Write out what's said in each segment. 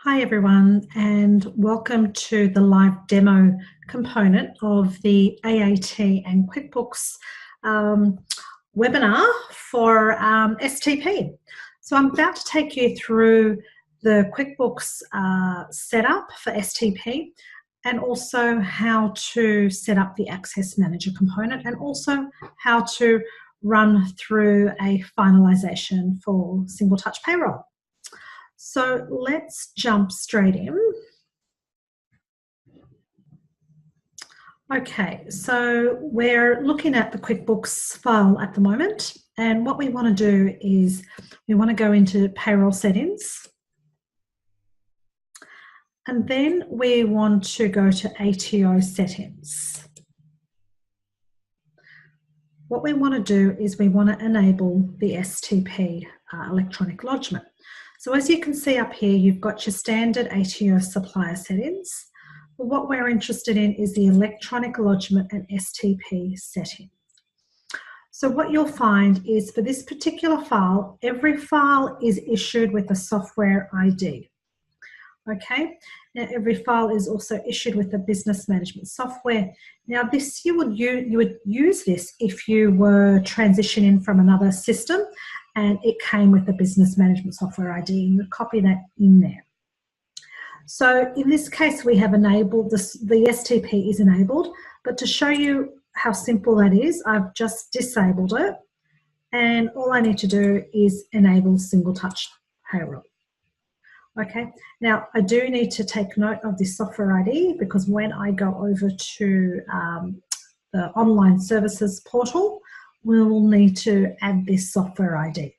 Hi everyone, and welcome to the live demo component of the AAT and QuickBooks webinar for STP. So I'm about to take you through the QuickBooks setup for STP and also how to set up the Access Manager component and also how to run through a finalization for single touch payroll. So let's jump straight in. Okay, so we're looking at the QuickBooks file at the moment, and what we want to do is we want to go into Payroll Settings, and then we want to go to ATO Settings. What we want to do is we want to enable the STP electronic lodgement. So as you can see up here, you've got your standard ATO supplier settings. But what we're interested in is the electronic lodgement and STP settings. So what you'll find is for this particular file, every file is issued with a software ID. Okay, now every file is also issued with a business management software. Now this you would use this if you were transitioning from another system and it came with the business management software ID, and you would copy that in there. So in this case, we have enabled this, the STP is enabled, but to show you how simple that is, I've just disabled it, and all I need to do is enable single touch payroll. Okay, now I do need to take note of this software ID because when I go over to the online services portal, we'll need to add this software ID.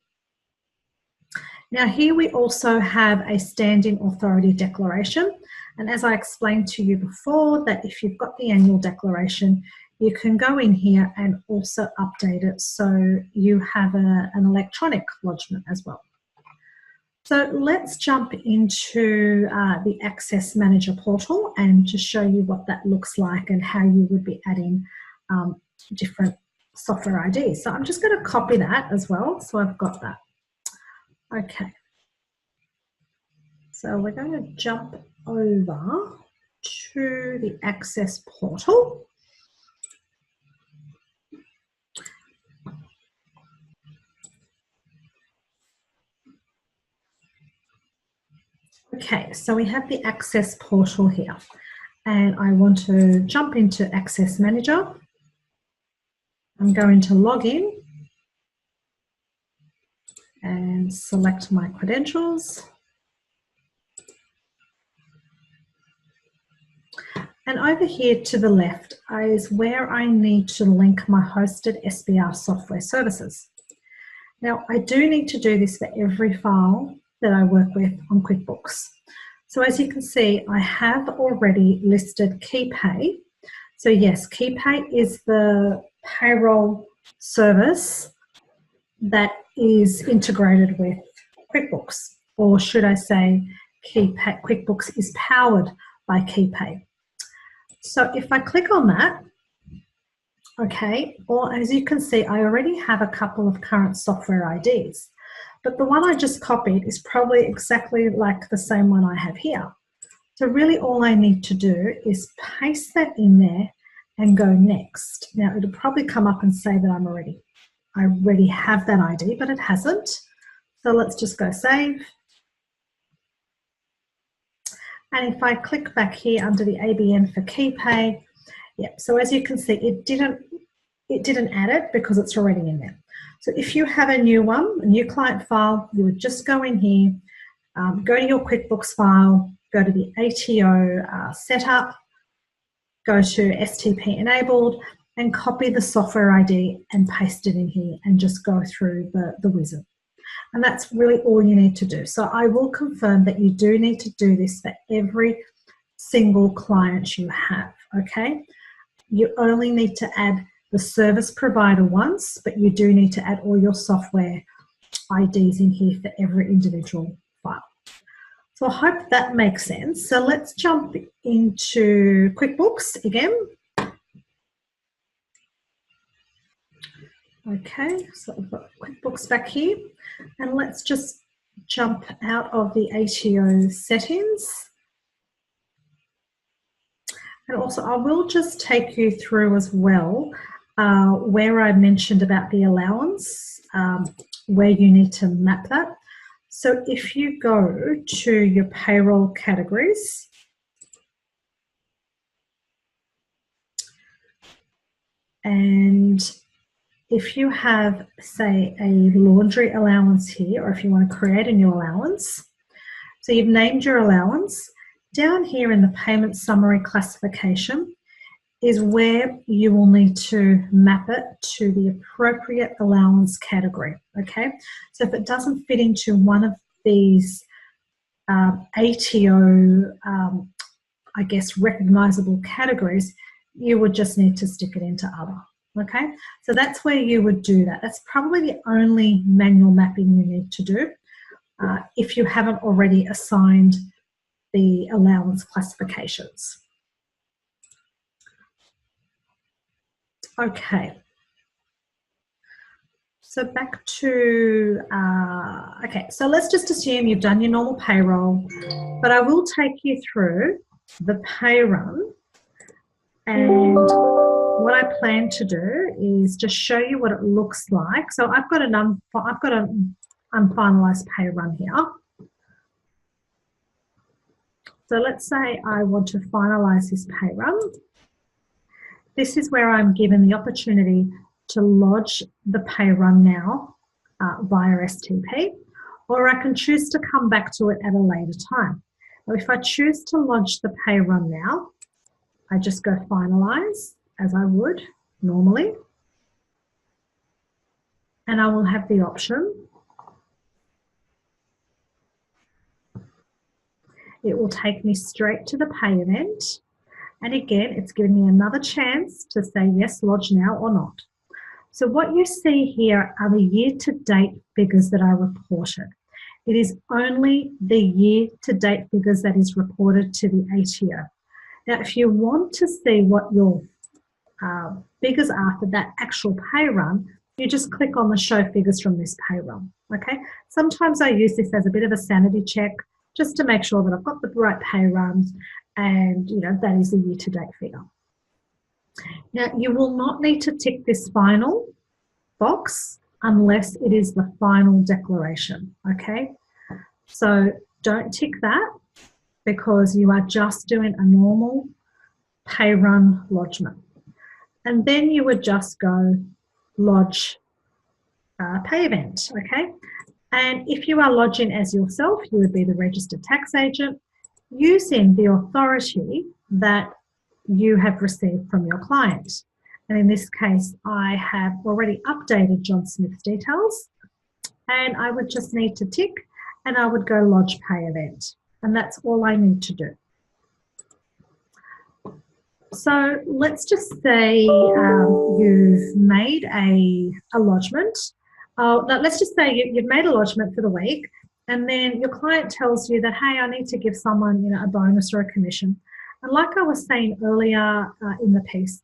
Now here we also have a standing authority declaration, and as I explained to you before, that if you've got the annual declaration, you can go in here and also update it so you have an electronic lodgement as well. So let's jump into the Access Manager portal and to show you what that looks like and how you would be adding different software IDs. So I'm just going to copy that as well, so I've got that. Okay, so we're going to jump over to the Access portal. Okay, so we have the Access portal here, and I want to jump into Access Manager. I'm going to log in and select my credentials. And over here to the left is where I need to link my hosted SBR software services. Now, I do need to do this for every file that I work with on QuickBooks. So as you can see, I have already listed KeyPay. So yes, KeyPay is the payroll service that is integrated with QuickBooks, or should I say QuickBooks is powered by KeyPay. So if I click on that, okay, or as you can see, I already have a couple of current software IDs, but the one I just copied is probably exactly like the same one I have here. So really all I need to do is paste that in there and go next. Now it'll probably come up and say that I already have that ID, but it hasn't. So let's just go save. And if I click back here under the ABN for KeyPay, yeah, so as you can see, it didn't add it because it's already in there. So if you have a new one, a new client file, you would just go in here, go to your QuickBooks file, go to the ATO setup, go to STP enabled, and copy the software ID and paste it in here and just go through the wizard. And that's really all you need to do. So I will confirm that you do need to do this for every single client you have, okay? You only need to add the service provider once, but you do need to add all your software IDs in here for every individual file. So I hope that makes sense. So let's jump into QuickBooks again. Okay, so I've got QuickBooks back here, and let's just jump out of the ATO settings. And also I will just take you through as well where I mentioned about the allowance, where you need to map that. So if you go to your payroll categories, and if you have, say, a laundry allowance here, or if you want to create a new allowance, so you've named your allowance, down here in the payment summary classification is where you will need to map it to the appropriate allowance category, okay? So if it doesn't fit into one of these ATO, I guess, recognizable categories, you would just need to stick it into other, okay? So that's where you would do that. That's probably the only manual mapping you need to do if you haven't already assigned the allowance classifications. Okay. So back to, okay, so let's just assume you've done your normal payroll, but I will take you through the pay run, and what I plan to do is just show you what it looks like. So I've got an unfinalized pay run here. So let's say I want to finalize this pay run. This is where I'm given the opportunity to lodge the pay run now via STP, or I can choose to come back to it at a later time. Now, if I choose to lodge the pay run now, I just go finalize as I would normally, and I will have the option. It will take me straight to the pay event, and again, it's giving me another chance to say yes, lodge now or not. So what you see here are the year-to-date figures that are reported. It is only the year-to-date figures that is reported to the ATO. Now, if you want to see what your figures are for that actual pay run, you just click on the show figures from this pay run, okay? Sometimes I use this as a bit of a sanity check just to make sure that I've got the right pay runs and, you know, that is the year-to-date figure. Now, you will not need to tick this final box unless it is the final declaration, okay? So don't tick that because you are just doing a normal pay run lodgement. And then you would just go lodge pay event, okay? And if you are lodging as yourself, you would be the registered tax agent using the authority that you have received from your client. And in this case, I have already updated John Smith's details, and I would just need to tick and I would go lodge pay event. And that's all I need to do. So let's just say you've made a lodgement. Now let's just say you've made a lodgement for the week, and then your client tells you that, hey, I need to give someone, you know, a bonus or a commission. And like I was saying earlier in the piece,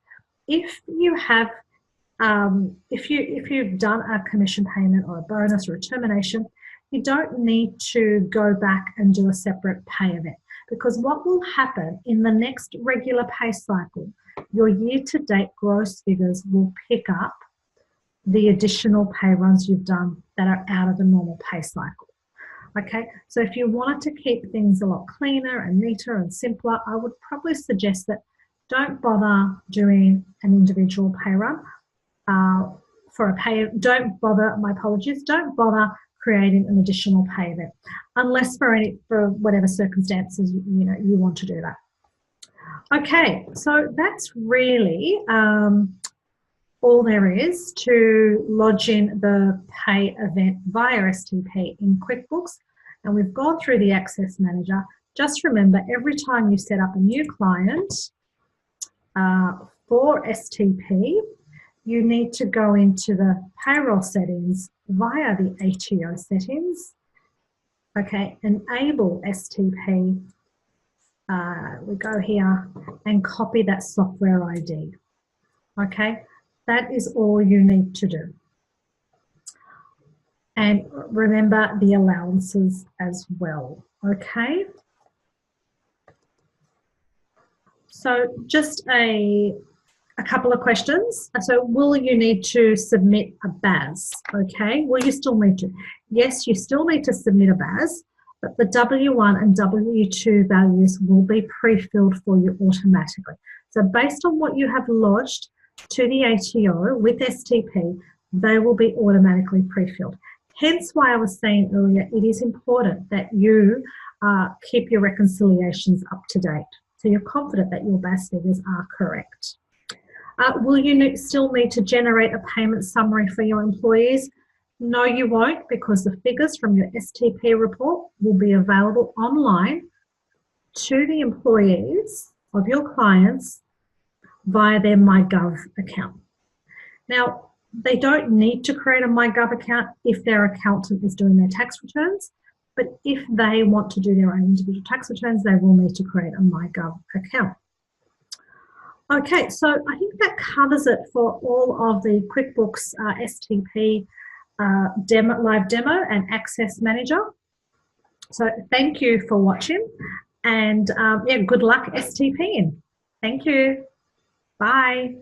if you have, if you've done a commission payment or a bonus or a termination, you don't need to go back and do a separate pay event, because what will happen in the next regular pay cycle, your year-to-date gross figures will pick up the additional pay runs you've done that are out of the normal pay cycle. Okay, so if you wanted to keep things a lot cleaner and neater and simpler, I would probably suggest that don't bother doing an individual pay run for a pay. Don't bother creating an additional pay event, unless for whatever circumstances you want to do that. Okay, so that's really all there is to lodging the pay event via STP in QuickBooks. And we've gone through the Access Manager. Just remember, every time you set up a new client for STP, you need to go into the payroll settings via the ATO settings. Okay, enable STP. We go here and copy that software ID. Okay, that is all you need to do. And remember the allowances as well, okay? So just a couple of questions. So will you need to submit a BAS, okay? Will you still need to? Yes, you still need to submit a BAS, but the W1 and W2 values will be pre-filled for you automatically. So based on what you have lodged to the ATO with STP, they will be automatically pre-filled. Hence why I was saying earlier, it is important that you keep your reconciliations up to date. So you're confident that your BAS figures are correct. Will you still need to generate a payment summary for your employees? No, you won't, because the figures from your STP report will be available online to the employees of your clients via their MyGov account. Now, they don't need to create a MyGov account if their accountant is doing their tax returns, but if they want to do their own individual tax returns, they will need to create a MyGov account. Okay, so I think that covers it for all of the QuickBooks STP live demo and Access Manager. So thank you for watching, and yeah, good luck STPing. Thank you. Bye.